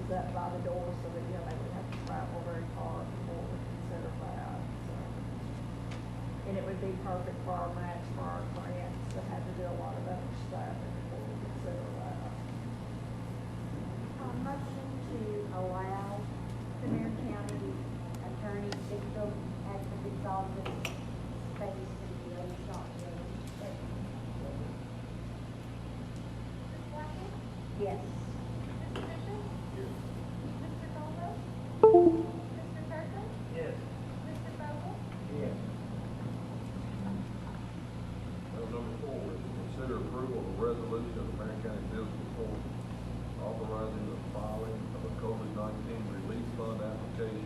boxes up by the door so that, you know, they wouldn't have to travel very far before we consider that, so. And it would be perfect for our match for our grants that had to do a lot of other stuff before we consider that. Motion to allow the Marion County Attorney Fiscal Activities Office space to be a shop room. Ms. Blackman? Yes. Mr. Bishop? Yes. Mr. Bobo? Mr. Kirkland? Yes. Mr. Vogel? Yes. Item number 4 is to consider approval of a resolution of the Marion County Fiscal Court authorizing the filing of a COVID-19 relief fund application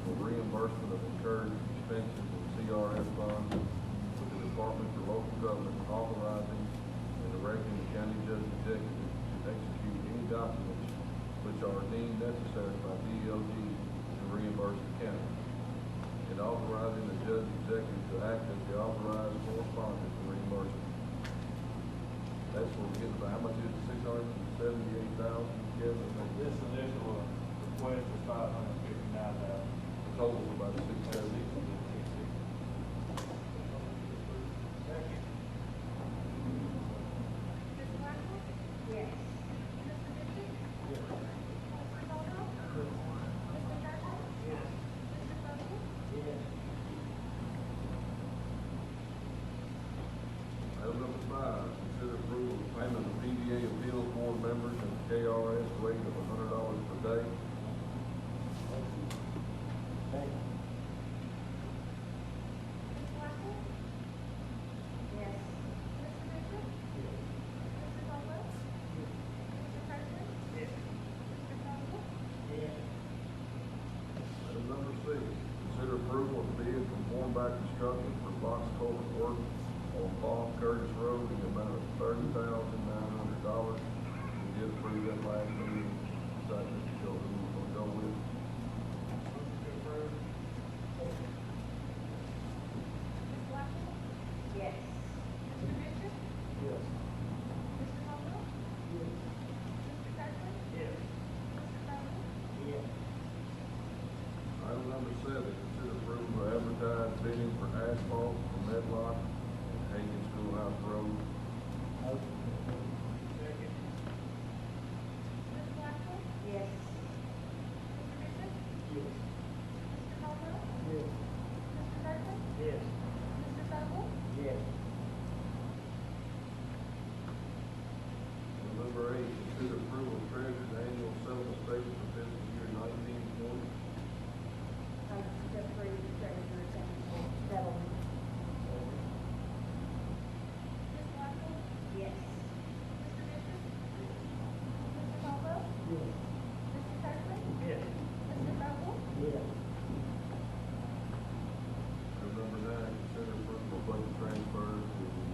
for reimbursement of incurred expenses and CRF funds with the Department for Local Government, authorizing and directing the county judge executive to execute any documents which are deemed necessary by DLG to reimburse the county, and authorizing the judge executive to act as the authorized correspondent for reimbursement. That's what we're getting about. How much is it? $678,000, Kevin? This initial request is $559,000. The total is about 670. Ms. Blackman? Yes. Mr. Bishop? Yes. Mr. Bobo? Mr. Kirkland? Yes. Mr. Vogel? Yes. Item number 5, consider approval of payment of PDA appeals board members and KRS rate of $100 per day. Ms. Blackman? Yes. Mr. Bishop? Mr. Bobo? Mr. Kirkland? Yes. Mr. Vogel? Yes. Item number 6, consider approval of bid from Hornback Construction for box culvert work on Paul Curtis Road in the amount of $30,900. We did approve that last meeting, decided to go, who we're gonna go with. Ms. Blackman? Yes. Mr. Bishop? Yes. Mr. Bobo? Mr. Kirkland? Yes. Mr. Vogel? Yes. Item number 7, consider approval of advertised bidding for asphalt for Medlock and Hagan Schoolhouse Road. Second. Ms. Blackman? Yes. Mr. Bishop? Yes. Mr. Bobo? Yes. Mr. Kirkland? Yes. Mr. Vogel? Yes. And number 8, consider approval of treasurer's annual settlement statement for fiscal year 1920. Motion to approve the treasurer's annual settlement. Ms. Blackman? Yes. Mr. Bishop? Mr. Bobo? Yes. Mr. Kirkland? Yes. Mr. Vogel? Yes. Item number 9, consider approval of budget transfers to the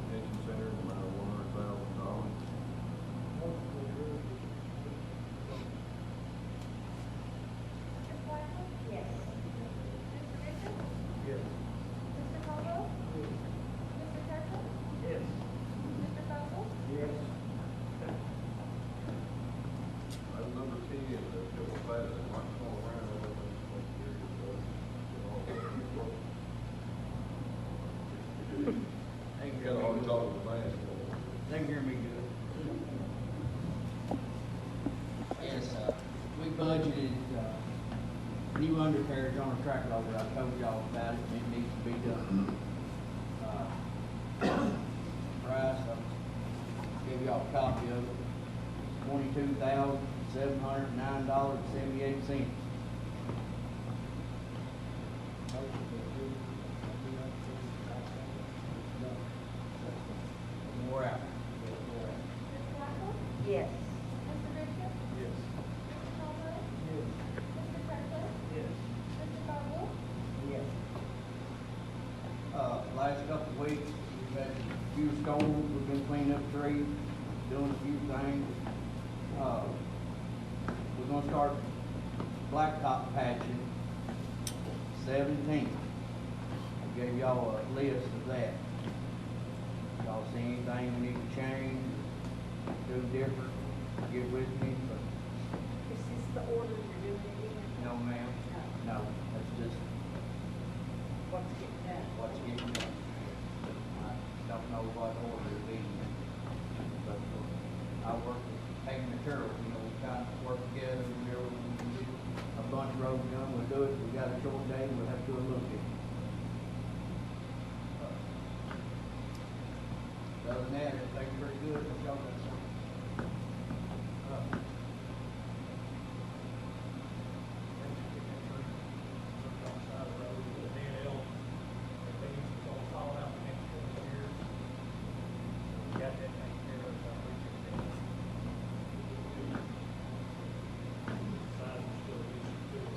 detention center in the amount of $100,000. Ms. Blackman? Yes. Mr. Bishop? Yes. Mr. Bobo? Mr. Kirkland? Yes. Mr. Vogel? Yes. Item number 10, we'll pass it, might call around a little bit. They can Got hear all me the good. talk with basketball. They can hear me good. Yes, we budgeted, new undercarriage on a track loader. I told y'all about it, and it needs to be done. Price, I gave y'all a copy of it. $22,709.78. More out. Ms. Blackman? Yes. Mr. Bishop? Yes. Mr. Bobo? Yes. Mr. Kirkland? Yes. Mr. Vogel? Yes. Last couple of weeks, we've had a few storms, we've been cleaning up trees, doing a few things. We're gonna start blacktop patching 17th. I gave y'all a list of that. Y'all see anything we need to change, do different, get with me, but a short day, we'll have to do a little bit. Other than that, everything's pretty good, if y'all got something.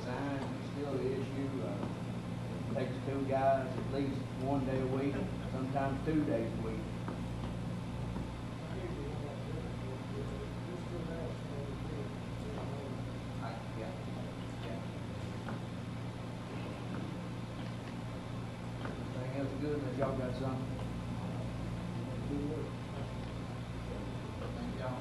Sign is still the issue, it takes 2 guys at least 1 day a week, sometimes 2 days a week. Yeah. Everything else good, unless y'all got something? Thank y'all.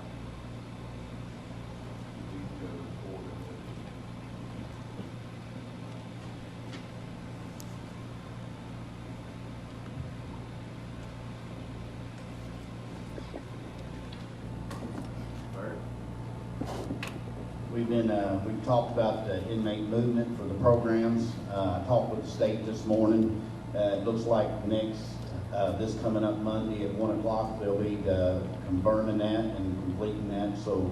We've talked about the inmate movement for the programs. I talked with the state this morning. It looks like this coming up Monday at 1 o'clock, they'll be confirming that and completing that. So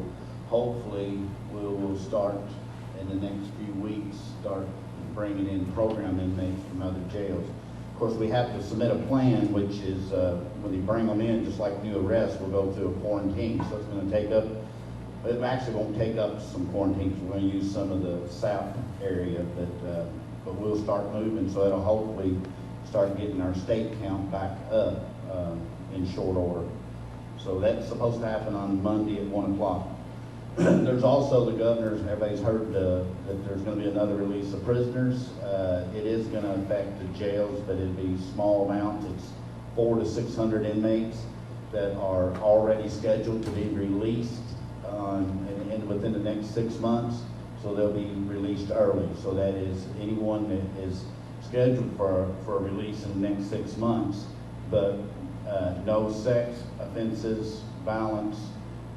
hopefully we will start in the next few weeks, start bringing in program inmates from other jails. Of course, we have to submit a plan, which is when you bring them in, just like new arrests, we'll go through a quarantine. So it's going to take up, it actually won't take up some quarantines. We're going to use some of the south area, but we'll start moving, so it'll hopefully start getting our state count back up in short order. So that's supposed to happen on Monday at 1 o'clock. There's also the governor, everybody's heard that there's going to be another release of prisoners. It is going to affect the jails, but it'll be small amounts. It's 400 to 600 inmates that are already scheduled to be released and within the next 6 months. So they'll be released early. So that is anyone that is scheduled for a release in the next 6 months, but no sex offenses, violence,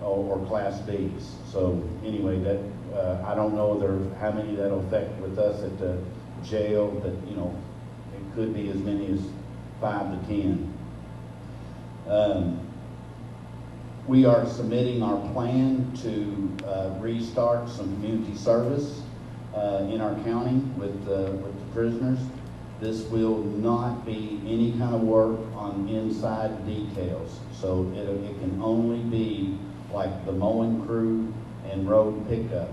or Class Bs. So anyway, that I don't know how many that'll affect with us at the jail, but you know, it could be as many as 5 to 10. We are submitting our plan to restart some community service in our county with the prisoners. This will not be any kind of work on inside details. So it can only be like the mowing crew and road pickup.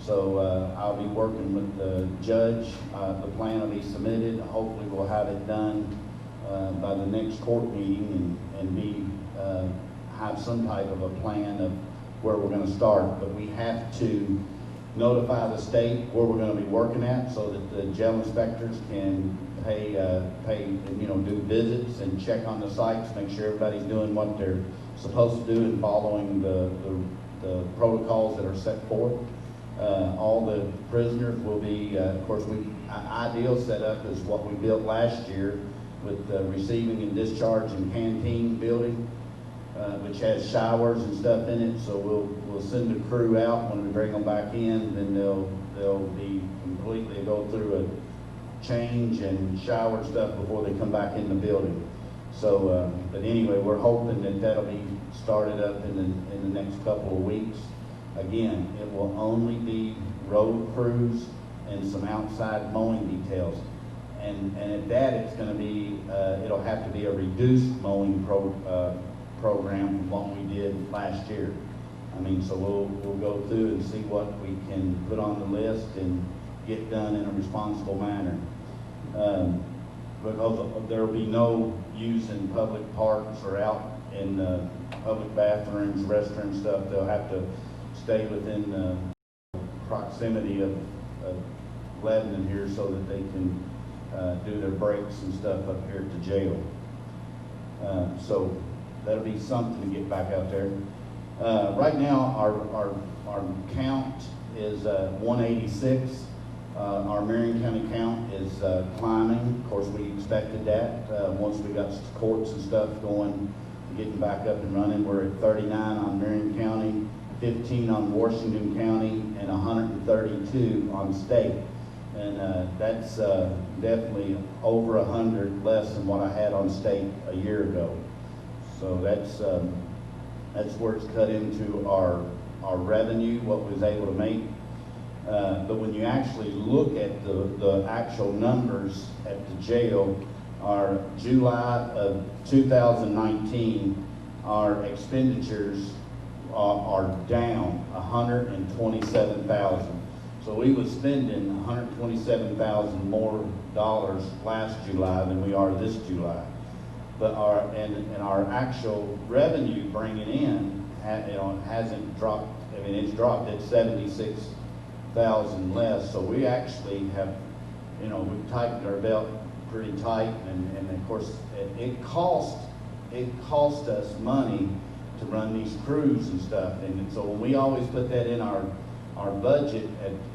So I'll be working with the judge. The plan will be submitted. Hopefully we'll have it done by the next court meeting and have some type of a plan of where we're going to start. But we have to notify the state where we're going to be working at, so that the jail inspectors can pay and, you know, do visits and check on the sites, make sure everybody's doing what they're supposed to do and following the protocols that are set forth. All the prisoners will be, of course, ideal setup is what we built last year with the receiving and discharge and canteen building, which has showers and stuff in it. So we'll send the crew out when we bring them back in, then they'll be completely go through a change and shower stuff before they come back in the building. So, but anyway, we're hoping that that'll be started up in the next couple of weeks. Again, it will only be road crews and some outside mowing details. And at that, it's going to be, it'll have to be a reduced mowing program from what we did last year. I mean, so we'll go through and see what we can put on the list and get done in a responsible manner. Because there will be no use in public parks or out in public bathrooms, restroom stuff. They'll have to stay within proximity of Lebanon here so that they can do their breaks and stuff up here at the jail. So that'll be something to get back out there. Right now, our count is 186. Our Marion County count is climbing. Of course, we expected that. Once we got courts and stuff going, getting back up and running, we're at 39 on Marion County, 15 on Washington County, and 132 on state. And that's definitely over 100 less than what I had on state a year ago. So that's where it's cut into our revenue, what we was able to make. But when you actually look at the actual numbers at the jail, our July of 2019, our expenditures are down 127,000. So we was spending 127,000 more dollars last July than we are this July. But our actual revenue bringing in, hasn't dropped. I mean, it's dropped at 76,000 less. So we actually have, we've tightened our belt pretty tight, and of course it cost us money to run these crews and stuff. And so when we always put that in our budget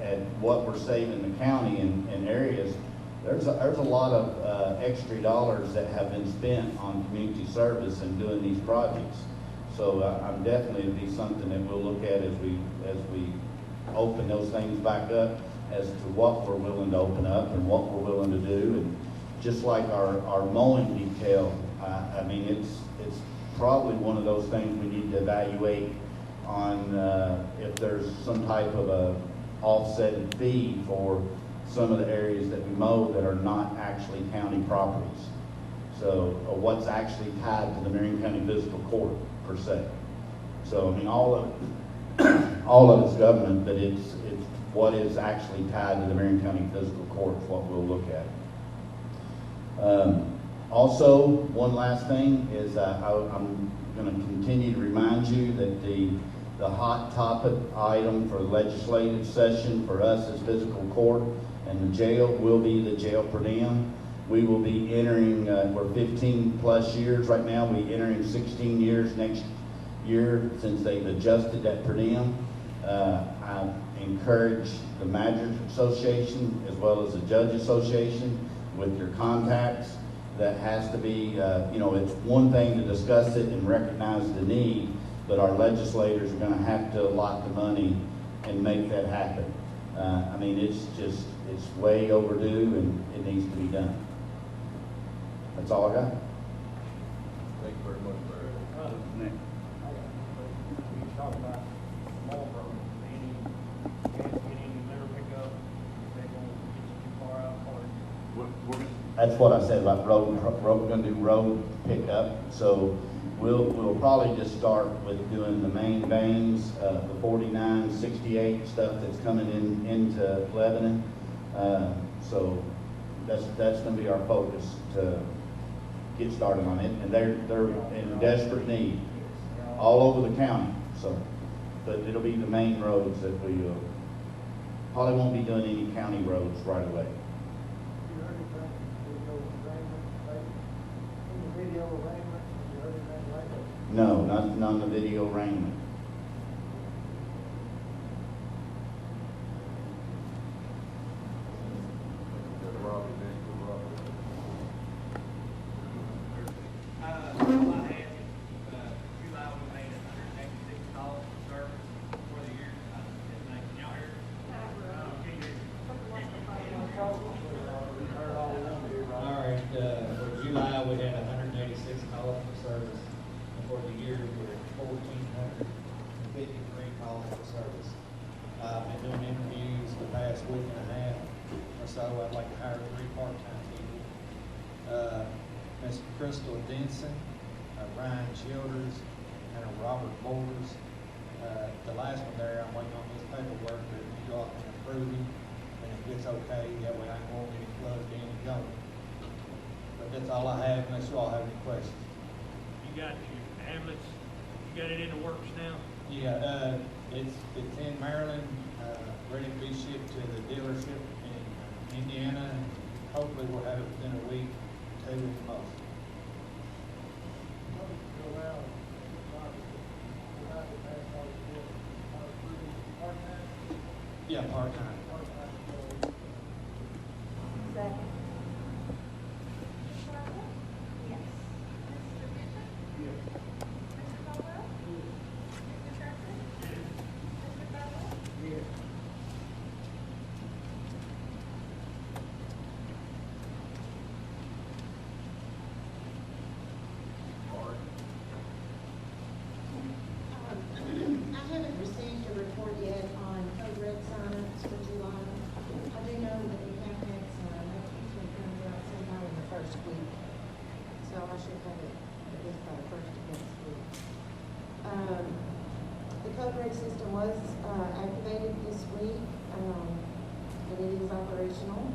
at what we're saving the county in areas, there's a lot of extra dollars that have been spent on community service and doing these projects. So I'm definitely, it'll be something that we'll look at as we open those things back up, as to what we're willing to open up and what we're willing to do. And just like our mowing detail, I mean, it's probably one of those things we need to evaluate on if there's some type of a offset fee for some of the areas that we mow that are not actually county properties. So what's actually tied to the Marion County Fiscal Court per se. So I mean, all of it's government, but it's what is actually tied to the Marion County Fiscal Court is what we'll look at. Also, one last thing is I'm going to continue to remind you that the hot topic item for legislative session for us as fiscal court and the jail will be the jail per diem. We will be entering, we're 15 plus years right now, we're entering 16 years next year since they've adjusted that per diem. I encourage the Managers Association as well as the Judge Association with your contacts. That has to be, it's one thing to discuss it and recognize the need, but our legislators are going to have to allot the money and make that happen. I mean, it's way overdue and it needs to be done. That's all I got. Thank you very much, Larry. We talked about small roads, any litter pickup, they won't get too far out for it. That's what I said about road. We're going to do road pickup. So we'll probably just start with doing the main veins, the 49, 68 stuff that's coming into Lebanon. So that's going to be our focus to get started on it. And they're in desperate need all over the county. So, but it'll be the main roads that we probably won't be doing any county roads right away. No, not on the video arraignment. Robbie, next to Robbie. All I had, July we made $186 for service for the year. Can y'all hear? All right, for July we had $186 for service, and for the year we're at $1,453 for service. Been doing interviews the past week and a half or so. I'd like to hire 3 part-time people. Ms. Crystal Denson, Ryan Childers, and Robert Borders. The last one there, I'm waiting on his paperwork that you all can approve him, and if it's okay, that way I can get it plugged in and going. But that's all I have, unless you all have any questions. You got your ambulance, you got it in the works now? Yeah, it's in Maryland, ready to be shipped to the dealership in Indiana, and hopefully we'll have it within a week, 2 at the most. Yeah, part-time. Second. Yes. Mr. Bishop? Yes. Mr. Caldwell? Mr. Kirkland? Mr. Butler? Yes. storage system was activated this week, and it is operational.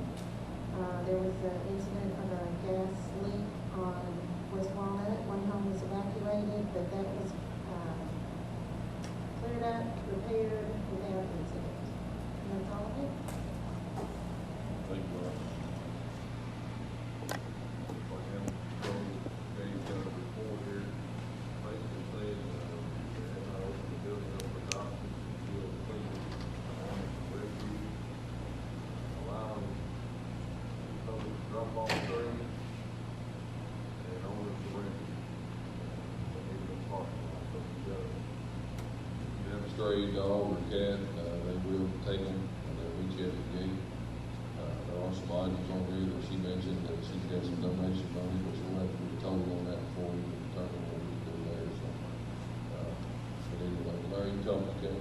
There was an incident of a gas leak on West Walnut. One home was evacuated, but that was cleared up, repaired without incident. And that's all of it. Thank you, Rob. Dave's got a report here, basically saying, they have not opened the building up for adoption, still cleaning, refuge, allowing public to drop off trees, and owners to rent it. They need a parking lot, so you have a stray dog or cat, they will take them, and they'll meet you at the gate. There are some items on there that she mentioned that she's got some donation money, but she'll have to be told on that before we can determine what we do there, so. But anyway, Larry, you tell me, okay?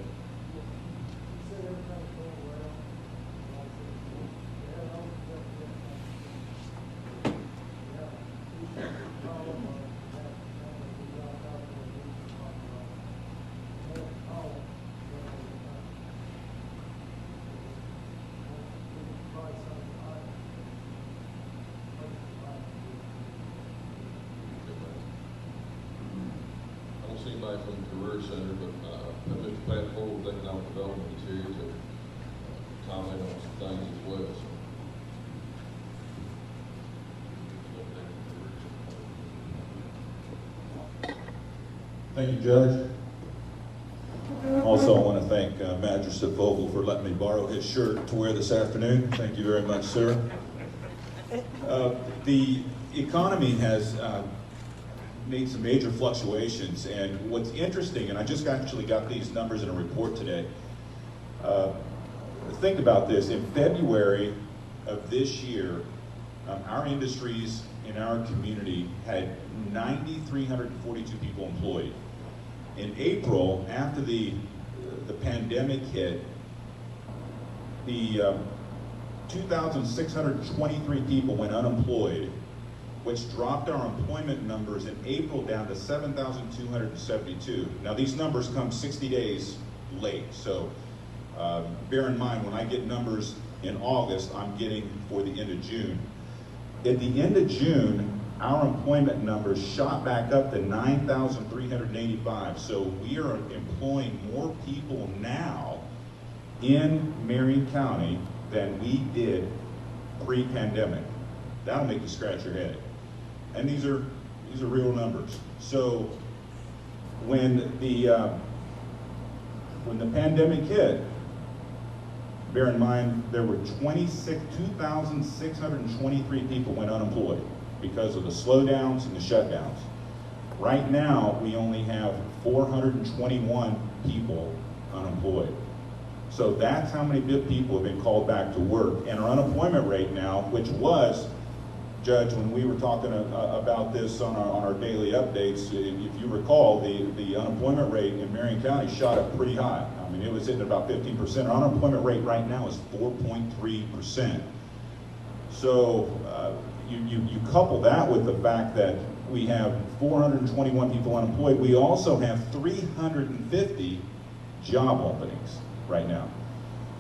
I don't see anybody from the Career Center, but Mr. Pat Ford with Economic Development is here to comment on some things as well, so. Thank you, Judge. Also, I want to thank Magistrate Vogel for letting me borrow his shirt to wear this afternoon. Thank you very much, sir. The economy has made some major fluctuations, and what's interesting, and I just actually got these numbers in a report today. Think about this. In February of this year, our industries in our community had 9,342 people employed. In April, after the pandemic hit, the 2,623 people went unemployed, which dropped our employment numbers in April down to 7,272. Now these numbers come 60 days late, so bear in mind when I get numbers in August, I'm getting for the end of June. At the end of June, our employment numbers shot back up to 9,385. So we are employing more people now in Marion County than we did pre-pandemic. That'll make you scratch your head. And these are real numbers. So when the pandemic hit, bear in mind there were 2,623 people went unemployed because of the slowdowns and the shutdowns. Right now, we only have 421 people unemployed. So that's how many people have been called back to work. And our unemployment rate now, which was, Judge, when we were talking about this on our daily updates, if you recall, the unemployment rate in Marion County shot up pretty high. I mean, it was hitting about 15%. Our unemployment rate right now is 4.3%. So you couple that with the fact that we have 421 people unemployed. We also have 350 job openings right now.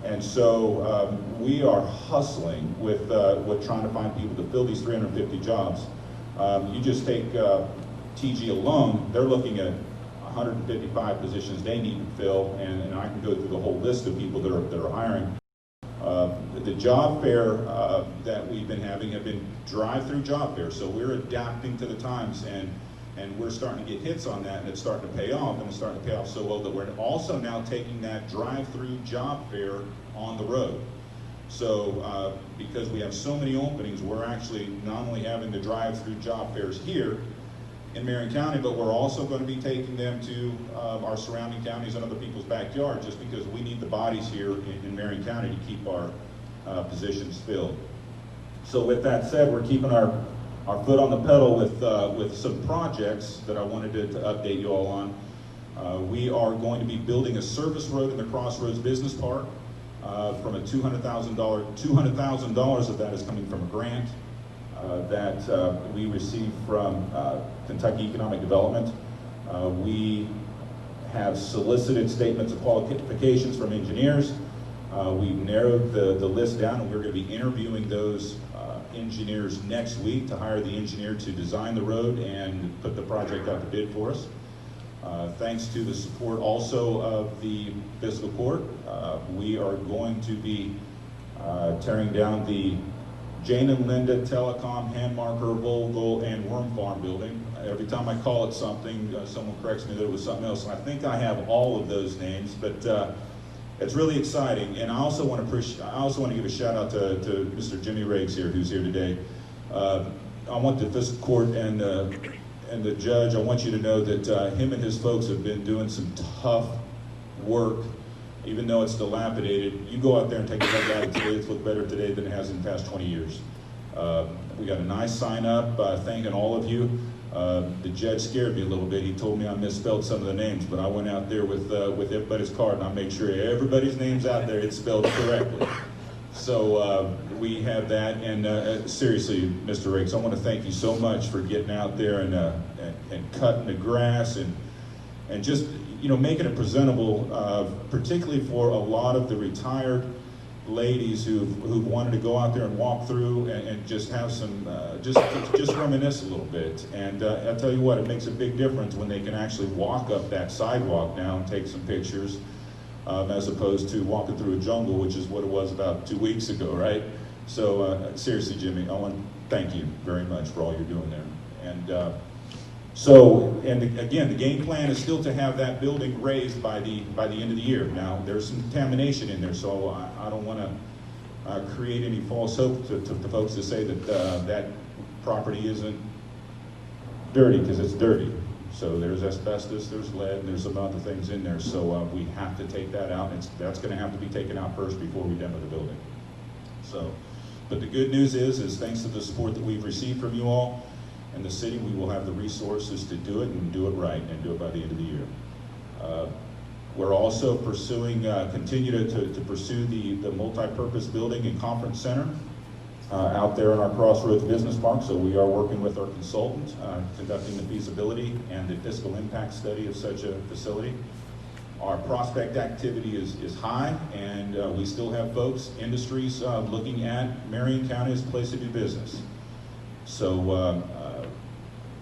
And so we are hustling with trying to find people to fill these 350 jobs. You just take TG alone, they're looking at 155 positions they need to fill, and I can go through the whole list of people that are hiring. The job fair that we've been having have been drive-through job fairs, so we're adapting to the times, and we're starting to get hits on that, and it's starting to pay off, and it's starting to pay off so well that we're also now taking that drive-through job fair on the road. So because we have so many openings, we're actually not only having the drive-through job fairs here in Marion County, but we're also going to be taking them to our surrounding counties and other people's backyard, just because we need the bodies here in Marion County to keep our positions filled. So with that said, we're keeping our foot on the pedal with some projects that I wanted to update you all on. We are going to be building a service road in the Crossroads Business Park from a $200,000 of that is coming from a grant that we received from Kentucky Economic Development. We have solicited statements of qualifications from engineers. We've narrowed the list down, and we're going to be interviewing those engineers next week to hire the engineer to design the road and put the project out to bid for us. Thanks to the support also of the fiscal court, we are going to be tearing down the Jane and Linda Telecom, Handmarker, Vogel, and Worm Farm building. Every time I call it something, someone corrects me that it was something else. And I think I have all of those names, but it's really exciting. And I also want to give a shout out to Mr. Jimmy Riggs here, who's here today. I want the fiscal court and the judge, I want you to know that him and his folks have been doing some tough work. Even though it's dilapidated, you go out there and take a look at it today, it's looked better today than it has in the past 20 years. We got a nice sign up thanking all of you. The judge scared me a little bit. He told me I misspelled some of the names, but I went out there with everybody's card and I made sure everybody's name's out there, it's spelled correctly. So we have that, and seriously, Mr. Riggs, I want to thank you so much for getting out there and cutting the grass and just, you know, making it presentable, particularly for a lot of the retired ladies who've wanted to go out there and walk through and just have some, just reminisce a little bit. And I'll tell you what, it makes a big difference when they can actually walk up that sidewalk now and take some pictures, as opposed to walking through a jungle, which is what it was about 2 weeks ago, right? So seriously, Jimmy, I want to thank you very much for all you're doing there. And again, the game plan is still to have that building raised by the end of the year. Now, there's some contamination in there, so I don't want to create any false hope to folks to say that that property isn't dirty, because it's dirty. So there's asbestos, there's lead, and there's some other things in there. So we have to take that out, and that's going to have to be taken out first before we demo the building. So, but the good news is thanks to the support that we've received from you all and the city, we will have the resources to do it and do it right and do it by the end of the year. We're also pursuing, continue to pursue the multi-purpose building and conference center out there in our Crossroads Business Park. So we are working with our consultant, conducting the feasibility and the fiscal impact study of such a facility. Our prospect activity is high, and we still have folks, industries looking at Marion County as a place to do business. So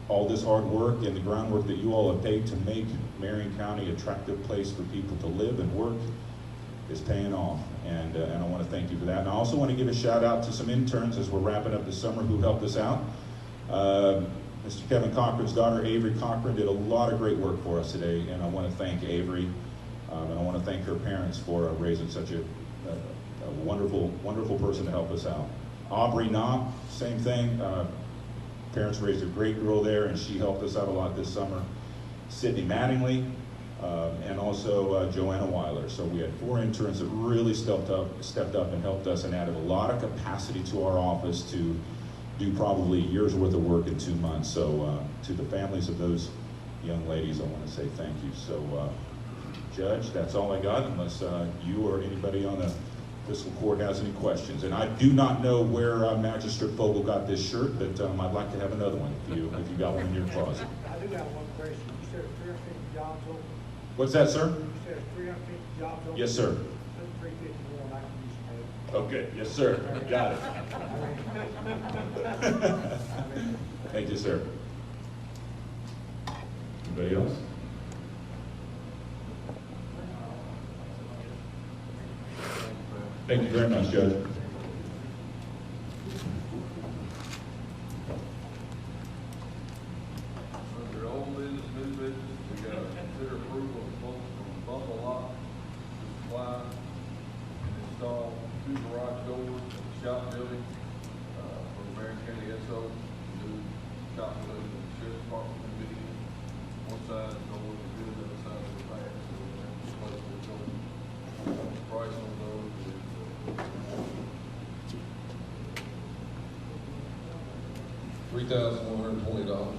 all this hard work and the groundwork that you all have paid to make Marion County an attractive place for people to live and work is paying off, and I want to thank you for that. And I also want to give a shout out to some interns as we're wrapping up the summer who helped us out. Mr. Kevin Cochran's daughter, Avery Cochran, did a lot of great work for us today, and I want to thank Avery, and I want to thank her parents for raising such a wonderful, wonderful person to help us out. Aubrey Knopp, same thing. Parents raised a great girl there, and she helped us out a lot this summer. Sydney Mattingly, and also Joanna Weiler. So we had 4 interns that really stepped up and helped us and added a lot of capacity to our office to do probably a year's worth of work in 2 months. So to the families of those young ladies, I want to say thank you. So Judge, that's all I got, unless you or anybody on the fiscal court has any questions. And I do not know where Magistrate Fogel got this shirt, but I'd like to have another one if you got one in your closet. I do have one question. You said 350 jobs open? What's that, sir? You said 350 jobs open? Yes, sir. Put 351, I can use it. Okay, yes, sir. Got it. Thank you, sir. Anybody else? Thank you very much, Judge. Under old business, new business, we got to consider approval of quotes from Buffalo Lock to supply and install 2 garage doors in the shop building for the Marion County SO. New shop building, the sheriff's department will be in. One side of the door is good, the other side is bad, so we have to place the door. The price on those is $3,120.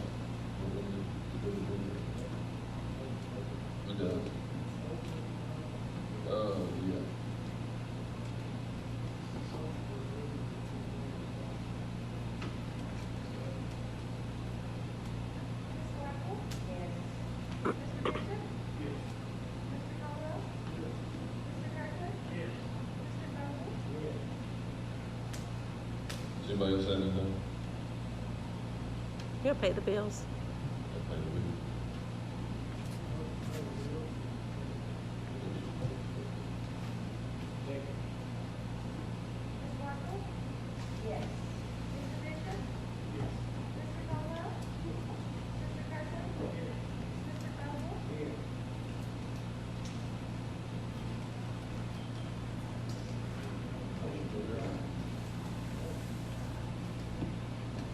It does. Yeah. Ms. Blackwell? Yes. Mr. Bishop? Yes. Anybody else have anything? He'll pay the bills. Okay, we- Ms. Marshall? Yes. Mr. Bishop? Mr. Caldwell? Mr. Kirkland? Mr. Fowler?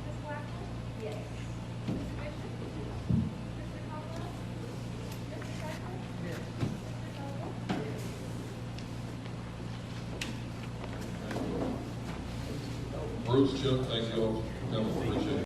Ms. Blackman? Yes. Mr. Bishop? Mr. Caldwell? Mr. Kirkland? Mr. Fowler? Bruce, Chuck, thank you all for coming, appreciate it.